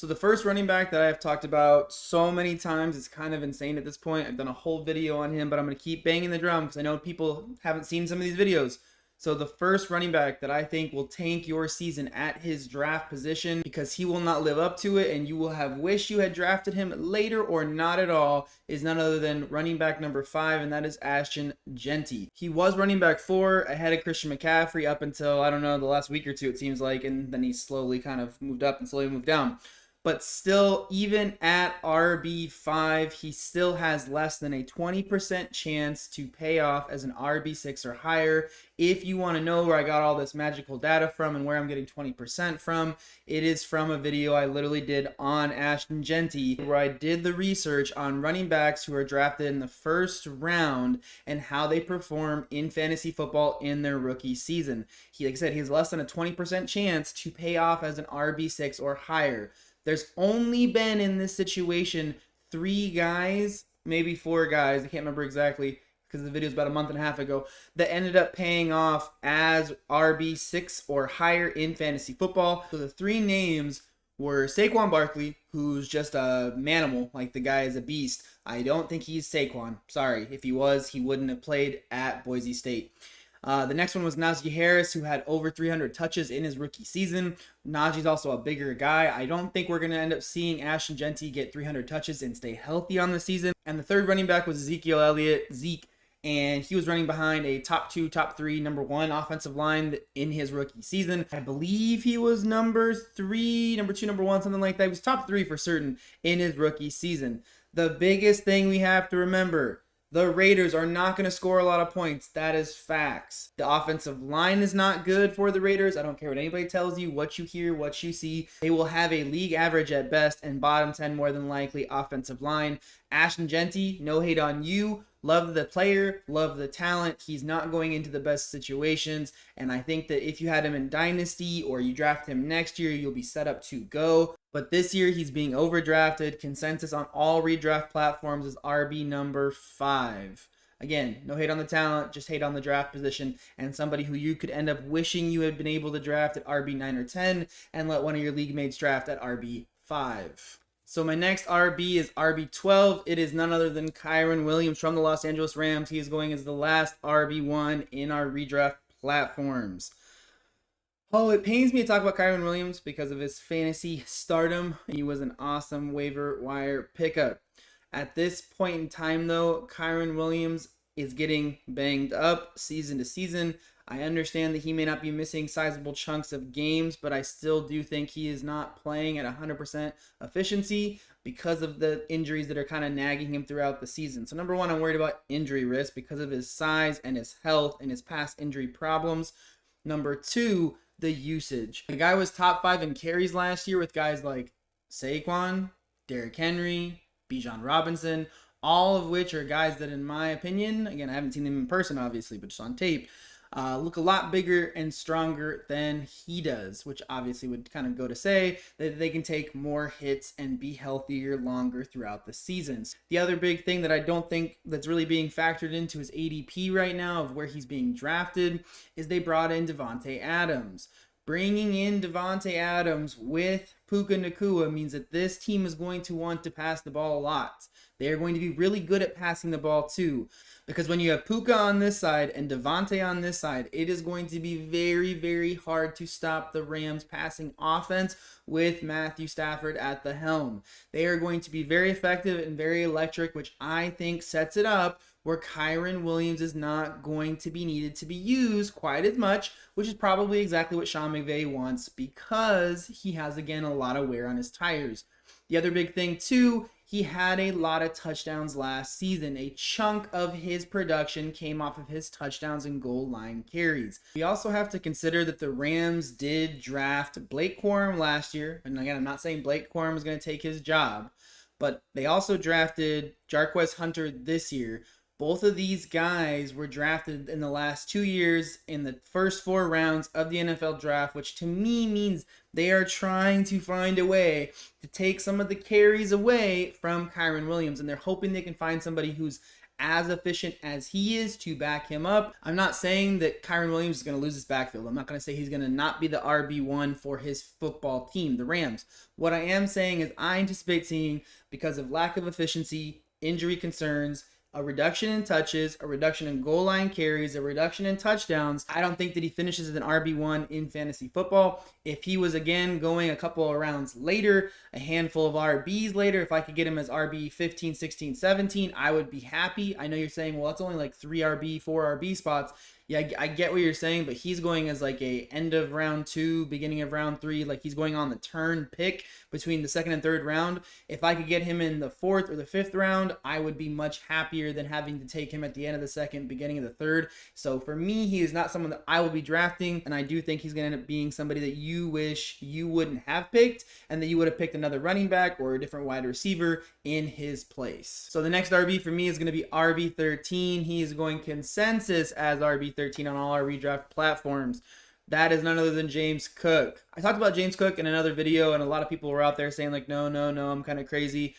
So the first running back that I've talked about so many times, it's kind of insane at this point. I've done a whole video on him, but I'm going to keep banging the drum because I know people haven't seen some of these videos. So the first running back that I think will tank your season at his draft position because he will not live up to it and you will have wished you had drafted him later or not at all is none other than running back number 5, and that is Ashton Jeanty. He was running back 4 ahead of Christian McCaffrey up until, I don't know, the last week or two it seems like, and then he slowly kind of moved up and slowly moved down. But still, even at RB5, he still has less than a 20% chance to pay off as an RB6 or higher. If you want to know where I got all this magical data from and where I'm getting 20% from, it is from a video I literally did on Ashton Jeanty, where I did the research on running backs who are drafted in the first round and how they perform in fantasy football in their rookie season. Like I said, he has less than a 20% chance to pay off as an RB6 or higher. There's only been in this situation 3 guys, maybe 4 guys, I can't remember exactly because the video is about a month and a half ago, that ended up paying off as RB6 or higher in fantasy football. So the 3 names were Saquon Barkley, who's just a manimal, like the guy is a beast. I don't think he's Saquon. Sorry, if he was, he wouldn't have played at Boise State. The next one was Najee Harris, who had over 300 touches in his rookie season. Najee's also a bigger guy. I don't think we're going to end up seeing Ashton Jeanty get 300 touches and stay healthy on the season. And the third running back was Ezekiel Elliott, Zeke, and he was running behind a top 2, top 3, number 1 offensive line in his rookie season. I believe he was number 3, number 2, number 1, something like that. He was top 3 for certain in his rookie season. The biggest thing we have to remember, the Raiders are not going to score a lot of points. That is facts. The offensive line is not good for the Raiders. I don't care what anybody tells you, what you hear, what you see. They will have a league average at best and bottom 10 more than likely offensive line. Ashton Jeanty, no hate on you. Love the player, love the talent. He's not going into the best situations. And I think that if you had him in Dynasty or you draft him next year, you'll be set up to go. But this year, he's being overdrafted. Consensus on all redraft platforms is RB number 5. Again, no hate on the talent, just hate on the draft position and somebody who you could end up wishing you had been able to draft at RB 9 or 10 and let one of your league mates draft at RB 5. So my next RB is RB 12. It is none other than Kyren Williams from the Los Angeles Rams. He is going as the last RB1 in our redraft platforms. Oh, it pains me to talk about Kyren Williams because of his fantasy stardom. He was an awesome waiver wire pickup. At this point in time, though, Kyren Williams is getting banged up season to season. I understand that he may not be missing sizable chunks of games, but I still do think he is not playing at 100% efficiency because of the injuries that are kind of nagging him throughout the season. So number 1, I'm worried about injury risk because of his size and his health and his past injury problems. Number 2, the usage. The guy was top 5 in carries last year with guys like Saquon, Derrick Henry, Bijan Robinson, all of which are guys that, in my opinion, again, I haven't seen them in person, obviously, but just on tape, look a lot bigger and stronger than he does, which obviously would kind of go to say that they can take more hits and be healthier longer throughout the seasons. The other big thing that I don't think that's really being factored into his ADP right now of where he's being drafted is they brought in Davante Adams. Bringing in Davante Adams with Puka Nacua means that this team is going to want to pass the ball a lot. They are going to be really good at passing the ball too. Because when you have Puka on this side and Davante on this side, it is going to be very, very hard to stop the Rams passing offense with Matthew Stafford at the helm. They are going to be very effective and very electric, which I think sets it up where Kyren Williams is not going to be needed to be used quite as much, which is probably exactly what Sean McVay wants because he has, again, a lot of wear on his tires. The other big thing, too, he had a lot of touchdowns last season. A chunk of his production came off of his touchdowns and goal line carries. We also have to consider that the Rams did draft Blake Corum last year. And again, I'm not saying Blake Corum is going to take his job, but they also drafted Jarquez Hunter this year. Both of these guys were drafted in the last 2 years in the first 4 rounds of the NFL draft, which to me means they are trying to find a way to take some of the carries away from Kyren Williams, and they're hoping they can find somebody who's as efficient as he is to back him up. I'm not saying that Kyren Williams is going to lose his backfield. I'm not going to say he's going to not be the RB1 for his football team, the Rams. What I am saying is I anticipate seeing, because of lack of efficiency, injury concerns, a reduction in touches, a reduction in goal line carries, a reduction in touchdowns. I don't think that he finishes as an RB1 in fantasy football. If he was, again, going a couple of rounds later, a handful of RBs later, if I could get him as RB 15, 16, 17, I would be happy. I know you're saying, well, that's only like 3 RB, 4 RB spots. Yeah, I get what you're saying, but he's going as like a end of round 2, beginning of round 3, like he's going on the turn pick between the 2nd and 3rd round. If I could get him in the 4th or the 5th round, I would be much happier than having to take him at the end of the 2nd, beginning of the 3rd. So for me, he is not someone that I will be drafting, and I do think he's going to end up being somebody that you wish you wouldn't have picked, and that you would have picked another running back or a different wide receiver in his place. So the next RB for me is going to be RB 13. He is going consensus as RB 13 on all our redraft platforms. That is none other than James Cook. I talked about James Cook in another video, and a lot of people were out there saying like, no, I'm kind of crazy.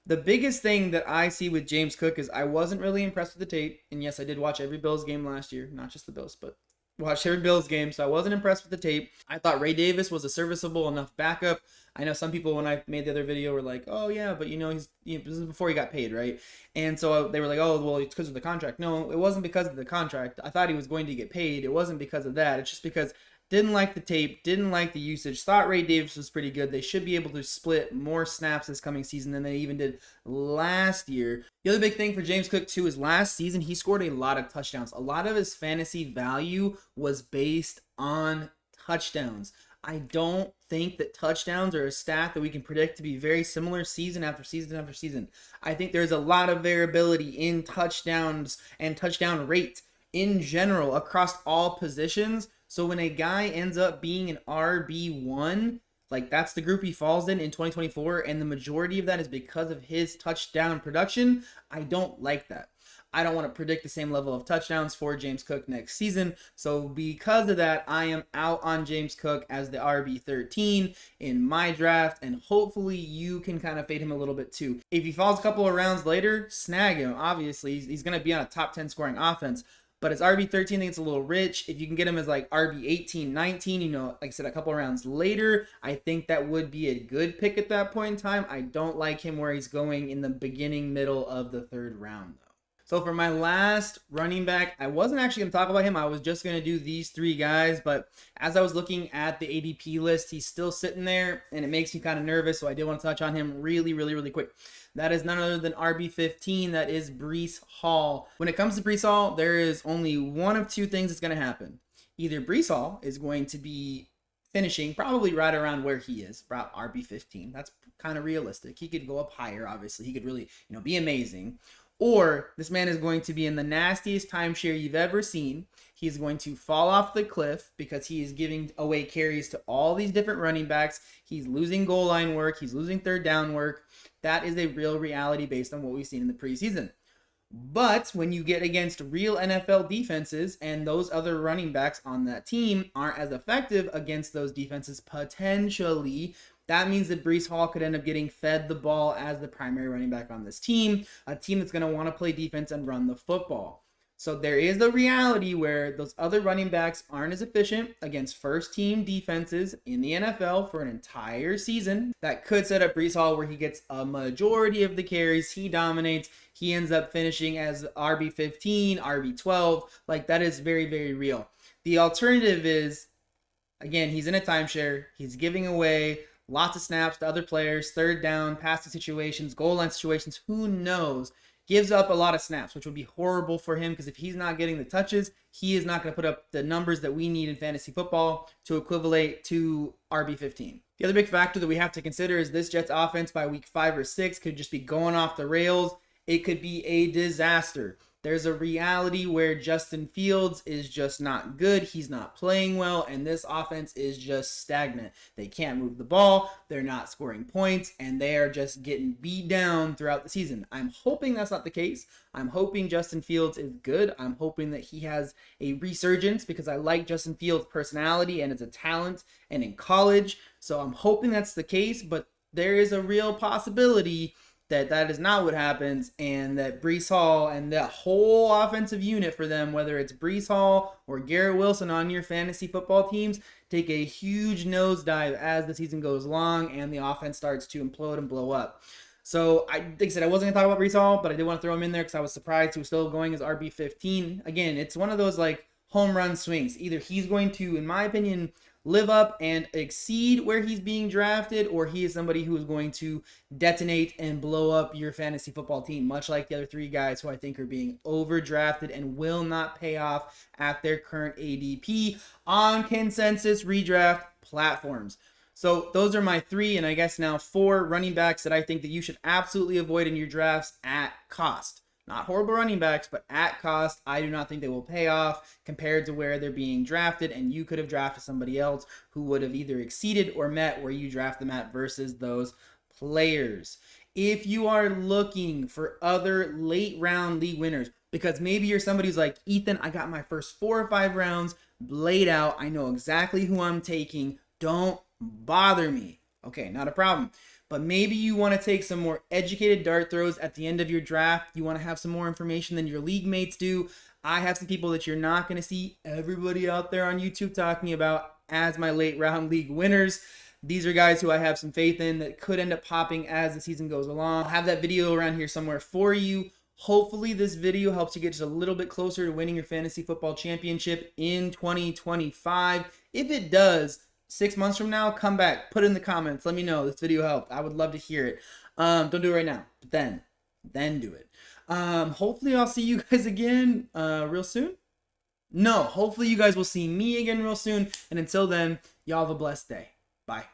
The biggest thing that I see with James Cook is I wasn't really impressed with the tape. And yes, I did watch every Bills game last year, not just the Bills, but watched every Bills game, so I wasn't impressed with the tape. I thought Ray Davis was a serviceable enough backup. I know some people, when I made the other video, were like, oh yeah, but this is before he got paid, right? And so they were like, oh, well, it's because of the contract. No, it wasn't because of the contract. I thought he was going to get paid. It wasn't because of that. It's just because didn't like the tape, didn't like the usage, thought Ray Davis was pretty good. They should be able to split more snaps this coming season than they even did last year. The other big thing for James Cook, too, is last season he scored a lot of touchdowns. A lot of his fantasy value was based on touchdowns. I don't think that touchdowns are a stat that we can predict to be very similar season after season after season. I think there's a lot of variability in touchdowns and touchdown rate in general across all positions. So when a guy ends up being an RB1, like that's the group he falls in 2024, and the majority of that is because of his touchdown production, I don't like that. I don't want to predict the same level of touchdowns for James Cook next season. So because of that, I am out on James Cook as the RB13 in my draft, and hopefully you can kind of fade him a little bit too. If he falls a couple of rounds later, snag him. Obviously, he's going to be on a top 10 scoring offense. But as RB13, I think it's a little rich. If you can get him as like RB18, 19, like I said, a couple of rounds later, I think that would be a good pick at that point in time. I don't like him where he's going in the beginning, middle of the 3rd round, though. So for my last running back, I wasn't actually going to talk about him. I was just going to do these 3 guys. But as I was looking at the ADP list, he's still sitting there, and it makes me kind of nervous. So I did want to touch on him really quick. That is none other than RB15. That is Breece Hall. When it comes to Breece Hall, there is only one of 2 things that's going to happen. Either Breece Hall is going to be finishing probably right around where he is, about RB15. That's kind of realistic. He could go up higher, obviously. He could really, be amazing. Or this man is going to be in the nastiest timeshare you've ever seen. He's going to fall off the cliff because he is giving away carries to all these different running backs. He's losing goal line work. He's losing 3rd down work. That is a real reality based on what we've seen in the preseason. But when you get against real NFL defenses and those other running backs on that team aren't as effective against those defenses potentially, that means that Breece Hall could end up getting fed the ball as the primary running back on this team, a team that's going to want to play defense and run the football. So there is the reality where those other running backs aren't as efficient against first-team defenses in the NFL for an entire season. That could set up Breece Hall where he gets a majority of the carries. He dominates. He ends up finishing as RB15, RB12. Like, that is very, very real. The alternative is, again, he's in a timeshare. He's giving away lots of snaps to other players, 3rd down, passing situations, goal line situations, who knows? Gives up a lot of snaps, which would be horrible for him because if he's not getting the touches, he is not going to put up the numbers that we need in fantasy football to equivalent to RB15. The other big factor that we have to consider is this Jets offense by week 5 or 6 could just be going off the rails. It could be a disaster. There's a reality where Justin Fields is just not good. He's not playing well, and this offense is just stagnant. They can't move the ball, they're not scoring points, and they are just getting beat down throughout the season. I'm hoping that's not the case. I'm hoping Justin Fields is good. I'm hoping that he has a resurgence because I like Justin Fields' personality and as a talent and in college. So I'm hoping that's the case, but there is a real possibility that is not what happens, and that Breece Hall and that whole offensive unit for them, whether it's Breece Hall or Garrett Wilson on your fantasy football teams, take a huge nosedive as the season goes along and the offense starts to implode and blow up. So, like I said, I wasn't going to talk about Breece Hall, but I did want to throw him in there because I was surprised he was still going as RB15. Again, it's one of those like home run swings. Either he's going to, in my opinion, live up and exceed where he's being drafted, or he is somebody who is going to detonate and blow up your fantasy football team, much like the other three guys who I think are being overdrafted and will not pay off at their current ADP on consensus redraft platforms. So those are my 3, and I guess now 4 running backs that I think that you should absolutely avoid in your drafts at cost. Not horrible running backs, but at cost. I do not think they will pay off compared to where they're being drafted, and you could have drafted somebody else who would have either exceeded or met where you draft them at versus those players. If you are looking for other late round league winners, because maybe you're somebody who's like, Ethan, I got my first 4 or 5 rounds laid out. I know exactly who I'm taking. Don't bother me. Okay, not a problem. But maybe you want to take some more educated dart throws at the end of your draft. You want to have some more information than your league mates do. I have some people that you're not going to see everybody out there on YouTube talking about as my late round league winners. These are guys who I have some faith in that could end up popping as the season goes along. I'll have that video around here somewhere for you. Hopefully this video helps you get just a little bit closer to winning your fantasy football championship in 2025. If it does, 6 months from now, come back, put it in the comments, let me know this video helped. I would love to hear it. Don't do it right now, but then do it. Hopefully I'll see you guys again real soon. No, hopefully you guys will see me again real soon. And until then, y'all have a blessed day. Bye.